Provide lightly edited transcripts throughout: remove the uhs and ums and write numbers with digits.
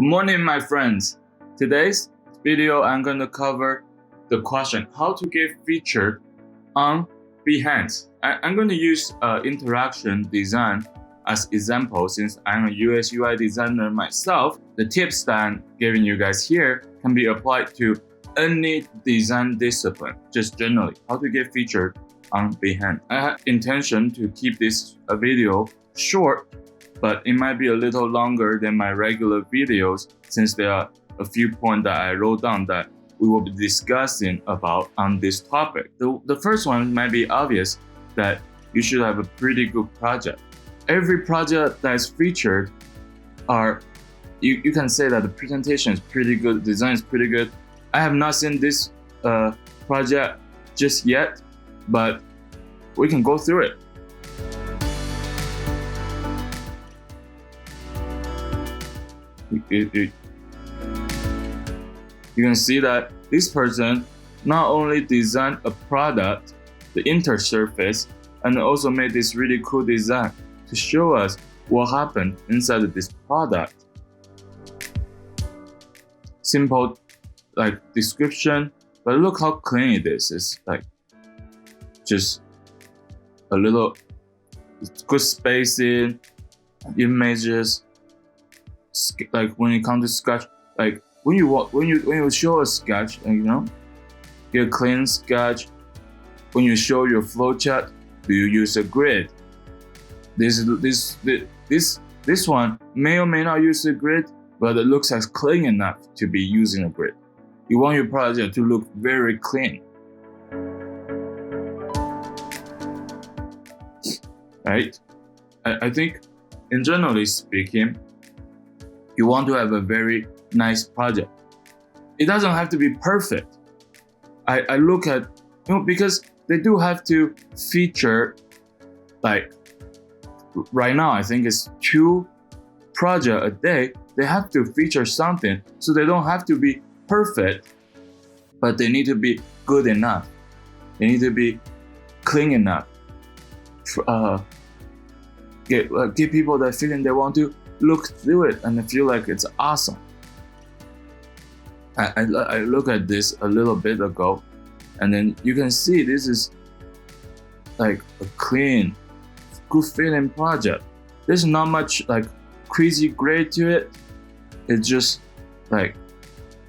Good morning, my friends. Today's video, I'm going to cover the question, how to get featured on Behance. I'm going to use interaction design as example since I'm a UX UI designer myself. The tips that I'm giving you guys here can be applied to any design discipline, just generally, how to get featured on Behance. I had intention to keep this video short, but it might be a little longer than my regular videos since there are a few points that I wrote down that we will be discussing about on this topic. The first one might be obvious, that you should have a pretty good project. Every project that is featured you can say that the presentation is pretty good, design is pretty good. I have not seen this project just yet, but we can go through it. You can see that this person not only designed a product, the intersurface, and also made this really cool design to show us what happened inside of this product. Simple description, but look how clean it is. It's just a little good spacing, images. When it comes to sketch, when you show a sketch, get a clean sketch. When you show your flowchart, do you use a grid? This one may or may not use a grid, but it looks as clean enough to be using a grid. You want your project to look very clean, right? I think, in generally speaking, you want to have a very nice project. It doesn't have to be perfect. I look at, because they do have to feature, right now, I think it's 2 projects a day. They have to feature something, so they don't have to be perfect, but they need to be good enough. They need to be clean enough. Give people that feeling they want to look through it and feel like it's awesome. I look at this a little bit ago, and then you can see this is a clean, good feeling project. There's not much crazy grade to it. It's just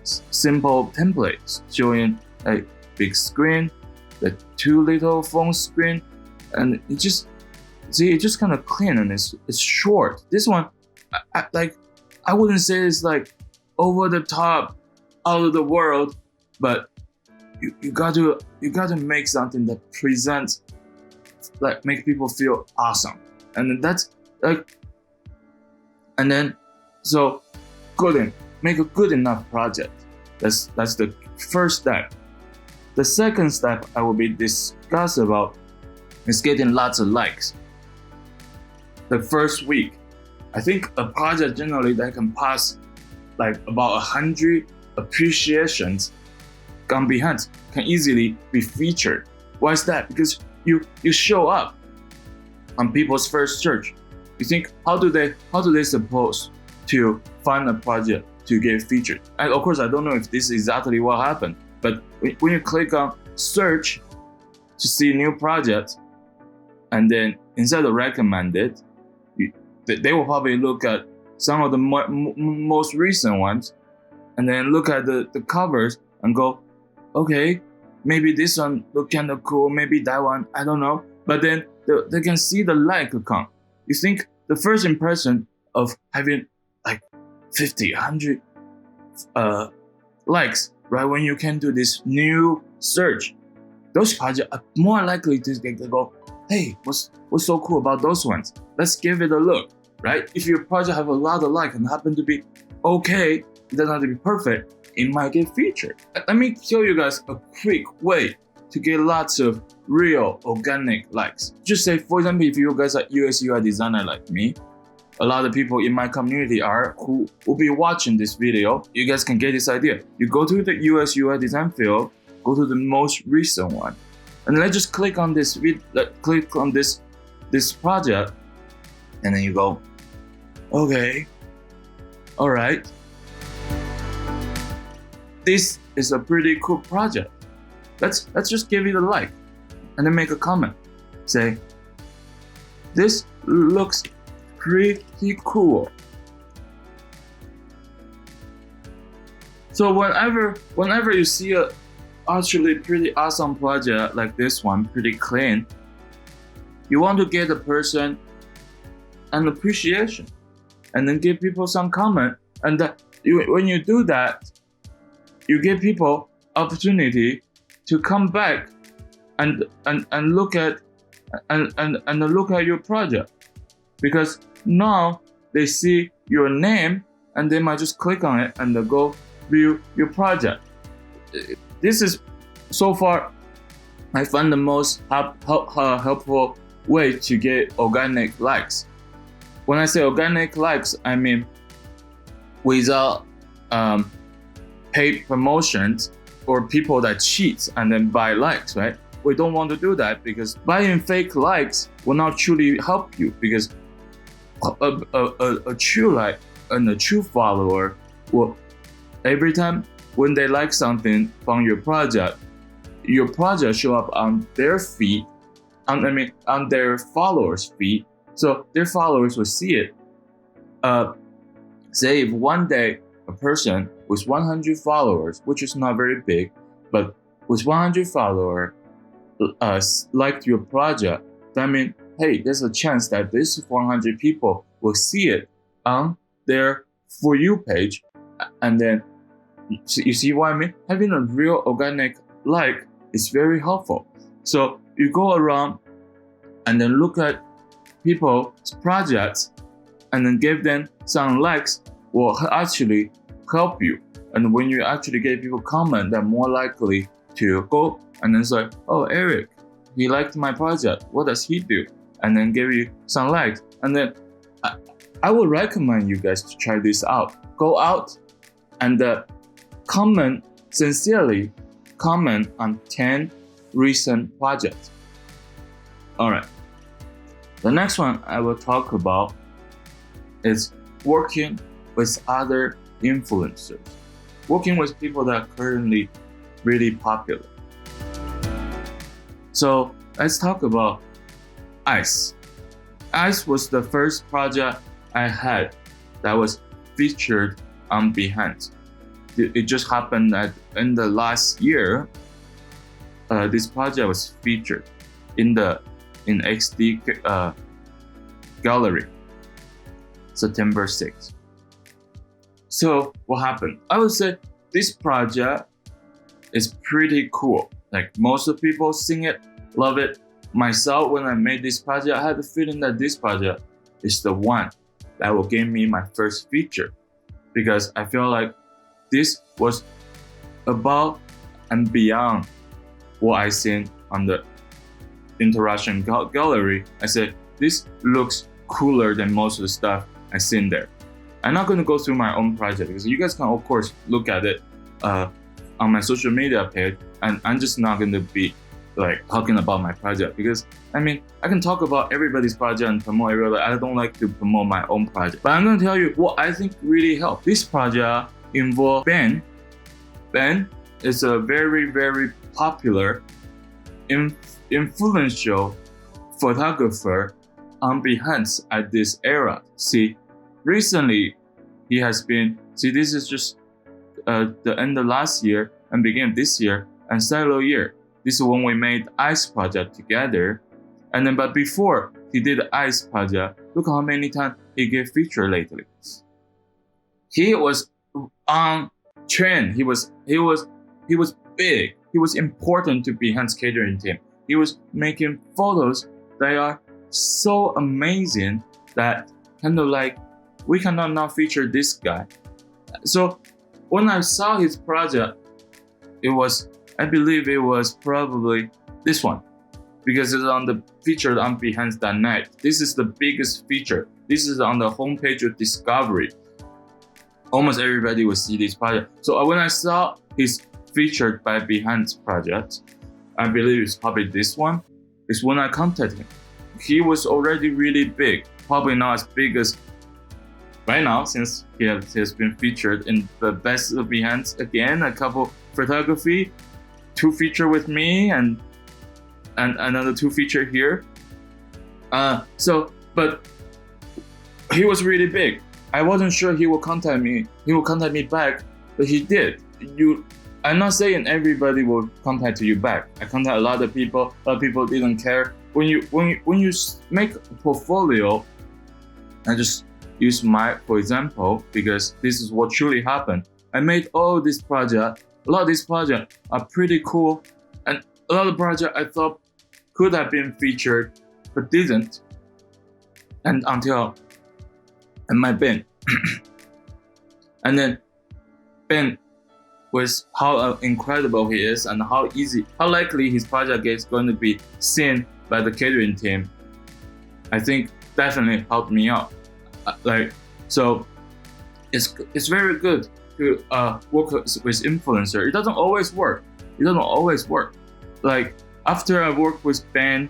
simple templates showing a big screen, the 2 little phone screen, and it just kind of clean, and it's short. This one, I wouldn't say it's over the top, out of the world, but you got to make something that presents, make people feel awesome, and that's and then so make a good enough project. That's the first step. The second step I will be discuss about is getting lots of likes. The first week, I think a project generally that can pass about 100 appreciations on Behance can easily be featured. Why is that? Because you show up on people's first search. You think, how do they suppose to find a project to get featured? And of course, I don't know if this is exactly what happened, but when you click on search to see new projects, and then instead of recommended, they will probably look at some of the most recent ones, and then look at the covers and go, okay, maybe this one look kind of cool, maybe that one, I don't know. But then they can see the like account. You think the first impression of having 50, 100 likes, right? When you can do this new search, those projects are more likely to go, hey, what's so cool about those ones? Let's give it a look, right? If your project have a lot of likes and happen to be okay, it doesn't have to be perfect, it might get featured. Let me show you guys a quick way to get lots of real organic likes. Just say, for example, if you guys are UX UI designer like me, a lot of people in my community who will be watching this video, you guys can get this idea. You go to the UX UI design field, go to the most recent one, and let's just click on this project, and then you go, okay, all right, this is a pretty cool project. Let's just give it a like, and then make a comment. Say, this looks pretty cool. So whenever you see a actually pretty awesome project like this one, pretty clean, you want to get the person an appreciation, and then give people some comment. And when you do that, you give people opportunity to come back and look at your project, because now they see your name and they might just click on it and go view your project. This is so far I find the most helpful way to get organic likes. When I say organic likes, I mean without paid promotions or people that cheat and then buy likes, right? We don't want to do that, because buying fake likes will not truly help you, because a true like and a true follower will, every time when they like something from your project show up on their feed, on their followers' feed, so their followers will see it. Say if one day a person with 100 followers, which is not very big, but with 100 followers liked your project, that means, hey, there's a chance that this 100 people will see it on their For You page. And then, you see what I mean? Having a real organic like is very helpful. So you go around and then look at people's projects and then give them some likes will actually help you. And when you actually get people comment, they're more likely to go and then say, oh, Eric, he liked my project. What does he do? And then give you some likes. And then I would recommend you guys to try this out. Go out and sincerely comment on 10 recent projects. All right. The next one I will talk about is working with other influencers. Working with people that are currently really popular. So let's talk about Ice. Ice was the first project I had that was featured on Behance. It just happened that in the last year, this project was featured in XD gallery, September 6th. So what happened? I would say this project is pretty cool. Like most of the people sing it, love it. Myself, when I made this project, I had the feeling that this project is the one that will give me my first feature, because I feel like this was above and beyond what I seen on the interaction gallery. I said, this looks cooler than most of the stuff I seen there. I'm not going to go through my own project, because you guys can of course look at it on my social media page, and I'm just not going to be like talking about my project, because I mean I can talk about everybody's project and promote everybody. I don't like to promote my own project, but I'm going to tell you what I think really helped. This project involved Ben. Ben is a very, very popular, influential photographer on Behance at this era. See, recently he has been, this is just the end of last year and beginning of this year and several years. This is when we made Ice project together. And then, but before he did the Ice project, look how many times he get featured lately. He was on trend. He was big. He was important to Behance catering team. He was making photos that are so amazing that kind of like we cannot not feature this guy. So when I saw his project, I believe it was probably this one, because it's featured on Behance.net. This is the biggest feature. This is on the homepage of Discovery. Almost everybody will see this project. So when I saw his featured by Behance project, I believe it's probably this one. It's when I contacted him. He was already really big, probably not as big as right now, since he has been featured in the best of Behance again, a couple photography, 2 feature with me, and another 2 feature here. But he was really big. I wasn't sure he will contact me. He will contact me back, but he did. I'm not saying everybody will contact you back. I contact a lot of people. A lot of people didn't care. When you make a portfolio, I just use my for example because this is what truly happened. I made all this project. A lot of these projects are pretty cool, and a lot of projects I thought could have been featured, but didn't. And until I met Ben, and then Ben, with how incredible he is and how likely his project is going to be seen by the catering team, I think definitely helped me out. So it's very good to work with influencer. It doesn't always work. Like after I worked with Ben,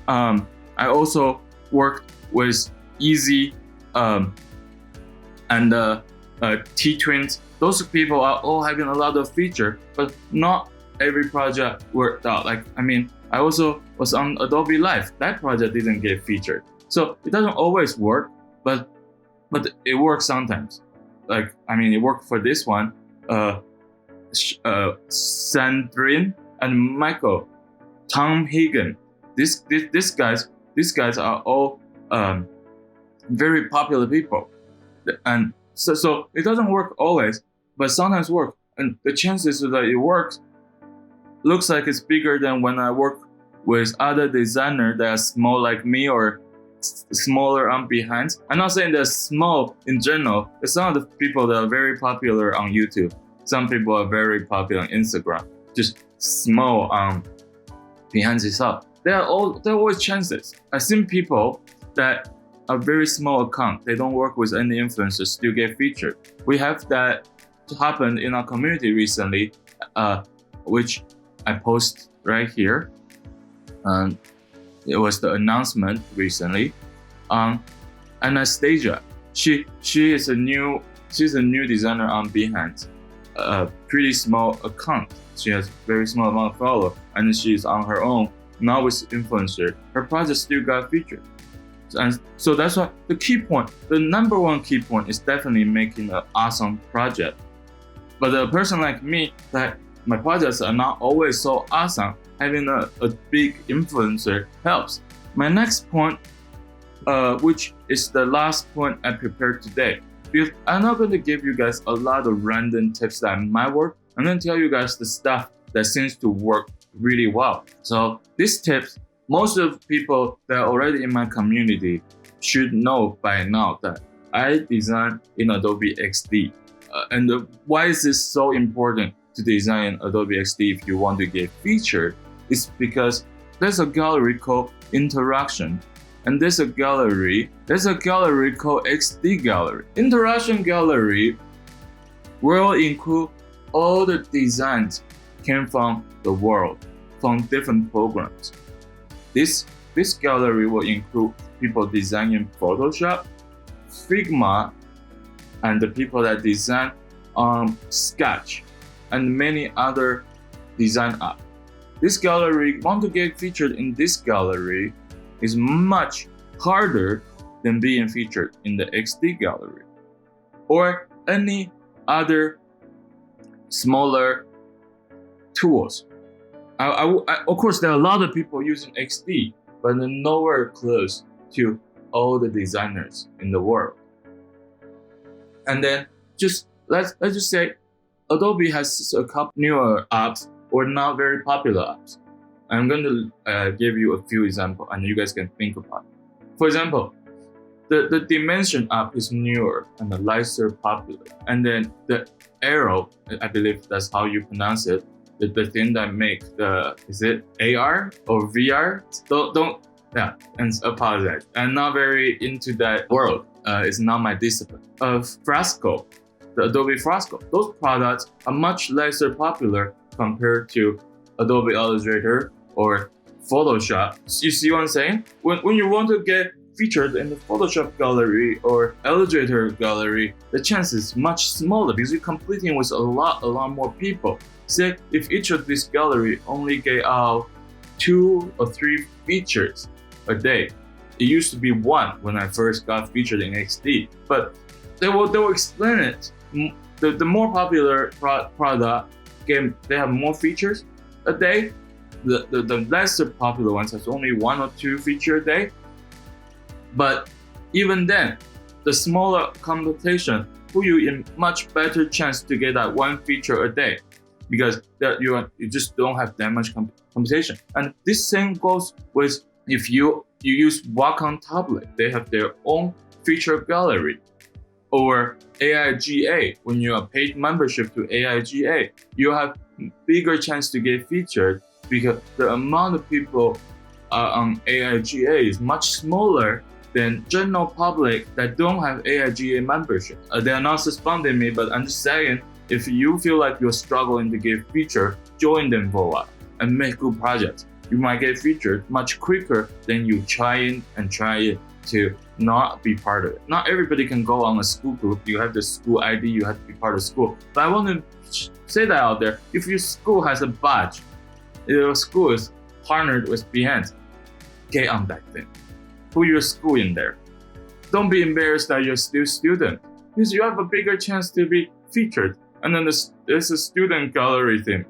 I also worked with Easy and T-Twins. Those people are all having a lot of feature, but not every project worked out. I also was on Adobe Live. That project didn't get featured. So it doesn't always work, but it works sometimes. It worked for this one. Sandrine and Michael, Tom Hagen. These guys are all very popular people, and so it doesn't work always, but sometimes work. And the chances that it works looks like it's bigger than when I work with other designers that are small like me or smaller on Behance. I'm not saying they're small in general. It's some of the people that are very popular on YouTube. Some people are very popular on Instagram. Just small on Behance itself. There are always chances. I've seen people that are very small account. They don't work with any influencers, still get featured. We have that happen in our community recently, which I post right here. It was the announcement recently. Anastasia, she's a new designer on Behance. Pretty small account. She has very small amount of followers, and she's on her own, not with influencer. Her project still got featured. And so that's why the number one key point is definitely making an awesome project. But a person like me, that my projects are not always so awesome, having a big influencer helps. My next point, which is the last point I prepared today, because I'm not going to give you guys a lot of random tips that might work. I'm going to tell you guys the stuff that seems to work really well. So these tips, most of the people that are already in my community should know by now that I design in Adobe XD. Why is this so important to design in Adobe XD if you want to get featured? It's because there's a gallery called Interaction, and there's a gallery called XD Gallery. Interaction Gallery will include all the designs came from the world, from different programs. This gallery will include people designing Photoshop, Figma, and the people that design Sketch, and many other design apps. This gallery, want to get featured in this gallery, is much harder than being featured in the XD gallery or any other smaller tools. Of course, there are a lot of people using XD, but they're nowhere close to all the designers in the world. And then let's just say Adobe has a couple newer apps or not very popular apps. I'm going to give you a few examples, and you guys can think about it. For example, the Dimension app is newer and lesser popular. And then the Arrow, I believe that's how you pronounce it, the thing that make is it AR or VR? And apologize. I'm not very into that world. It's not my discipline. Fresco, the Adobe Fresco. Those products are much lesser popular compared to Adobe Illustrator or Photoshop. You see what I'm saying? When you want to get featured in the Photoshop gallery or Illustrator gallery, the chance is much smaller because you're competing with a lot more people. Say if each of these gallery only gave out 2 or 3 features a day. It used to be 1 when I first got featured in XD, but they will explain it. The more popular product game, they have more features a day. The lesser popular ones has only 1 or 2 features a day. But even then, the smaller competition put you in much better chance to get that 1 feature a day, because you just don't have that much competition. And this same goes with if you use Wacom tablet, they have their own feature gallery, or AIGA. When you are paid membership to AIGA, you have bigger chance to get featured because the amount of people on AIGA is much smaller than general public that don't have AIGA membership. They are not suspending me, but I'm just saying, if you feel like you're struggling to get featured, join them for a while and make good projects. You might get featured much quicker than you trying to not be part of it. Not everybody can go on a school group. You have the school ID, you have to be part of school. But I want to say that out there. If your school has a badge, your school is partnered with Behance, get on that thing. Put your school in there. Don't be embarrassed that you're still a student, because you have a bigger chance to be featured. And then there's a student gallery thing.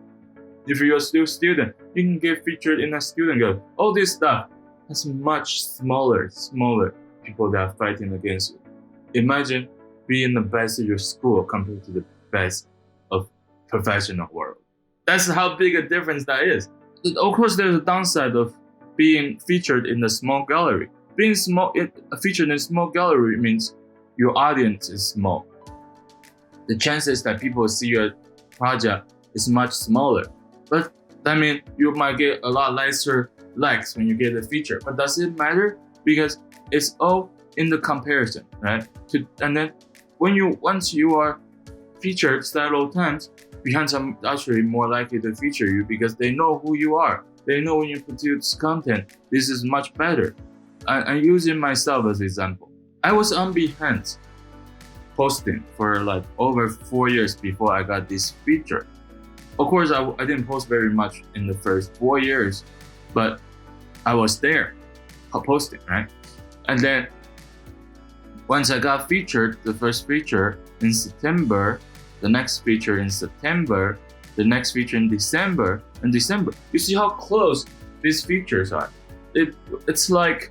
If you're still a student, you can get featured in a student gallery. All this stuff has much smaller people that are fighting against you. Imagine being the best of your school compared to the best of professional world. That's how big a difference that is. Of course, there's a downside of being featured in a small gallery. Being featured in a small gallery means your audience is small. The chances that people see your project is much smaller. But that means you might get a lot lesser likes when you get a feature. But does it matter? Because it's all in the comparison, right? And then once you are featured several times, Behance are actually more likely to feature you because they know who you are. They know when you produce content, this is much better. I'm using myself as an example. I was on Behance posting for like over 4 years before I got this feature. Of course, I didn't post very much in the first 4 years, but I was there posting, right? And then once I got featured, the first feature in September, the next feature in September, the next feature in December, and December. You see how close these features are. It's like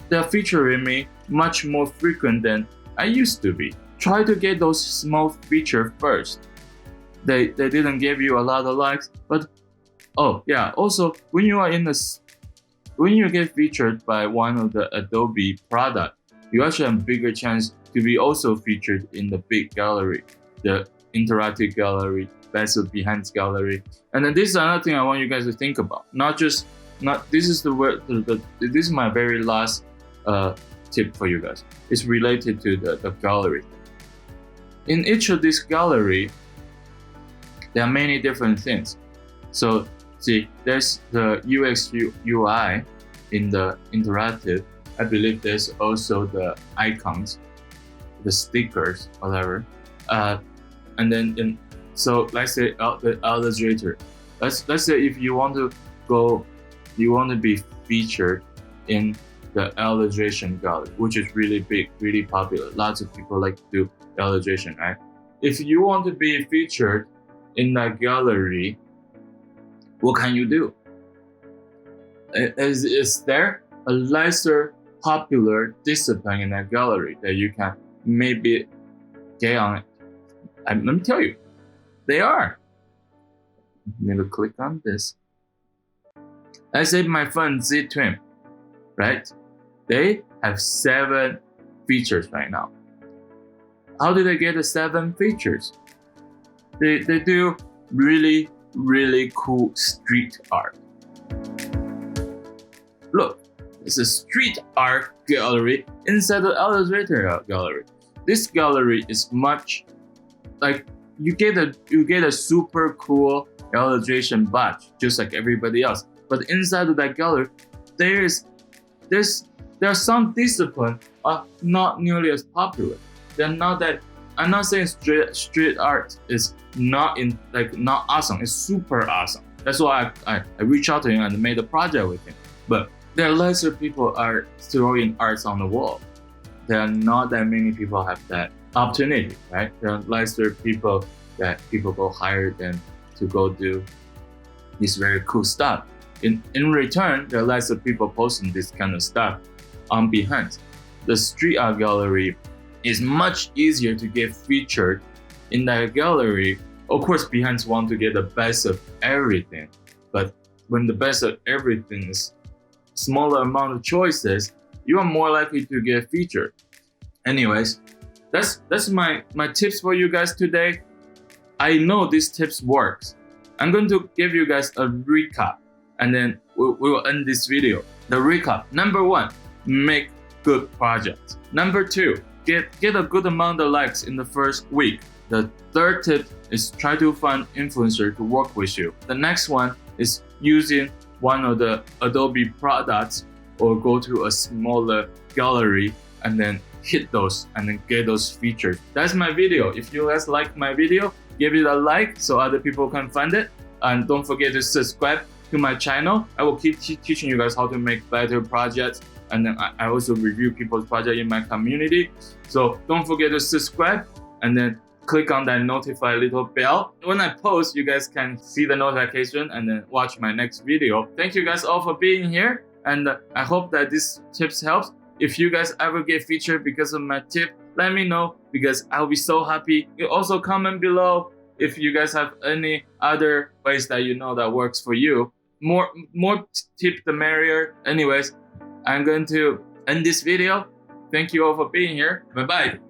they're featuring me much more frequent than I used to be. Try to get those small features first. They didn't give you a lot of likes, but oh yeah. Also, when you get featured by one of the Adobe product, you actually have a bigger chance to be also featured in the big gallery, the interactive gallery, best of Behance gallery. And then this is another thing I want you guys to think about. This is my very last tip for you guys. It's related to the gallery. In each of these gallery, there are many different things. So see, there's the UX UI in the interactive. I believe there's also the icons, the stickers, whatever. And then so let's say the Illustrator. Let's say if you want to be featured in the illustration gallery, which is really big, really popular. Lots of people like to do illustration, right? If you want to be featured in that gallery, what can you do? Is there a lesser popular discipline in that gallery that you can maybe get on it? Let me tell you, they are. Let me click on this. Let's say my friend Z-Twin, right? They have 7 features right now. How do they get the 7 features? They do really, really cool street art. Look, it's a street art gallery inside the Illustrator gallery. This gallery is much like you get a super cool illustration badge, just like everybody else. But inside of that gallery, there's There are some disciplines are not nearly as popular. They're not that. I'm not saying street art is not awesome. It's super awesome. That's why I reached out to him and made a project with him. But there are lesser people are throwing arts on the wall. There are not that many people have that opportunity, right? There are lesser people that people go hire them to go do this very cool stuff. In return, there are lesser people posting this kind of stuff on Behance. The street art gallery is much easier to get featured in that gallery. Of course, Behance want to get the best of everything, but when the best of everything is smaller amount of choices, you are more likely to get featured. Anyways, that's my tips for you guys today. I know these tips works. I'm going to give you guys a recap, and then we will end this video. The recap: number 1, make good projects. Number 2, get a good amount of likes in the first week. The third tip is try to find influencer to work with you. The next one is using one of the Adobe products or go to a smaller gallery and then hit those and then get those featured. That's my video. If you guys like my video, give it a like so other people can find it. And don't forget to subscribe to my channel. I will keep teaching you guys how to make better projects. And then I also review people's project in my community. So don't forget to subscribe and then click on that notify little bell. When I post, you guys can see the notification and then watch my next video. Thank you guys all for being here. And I hope that this tips helps. If you guys ever get featured because of my tip, let me know because I'll be so happy. You also comment below if you guys have any other ways that you know that works for you. More tip the merrier. Anyways, I'm going to end this video. Thank you all for being here. Bye-bye.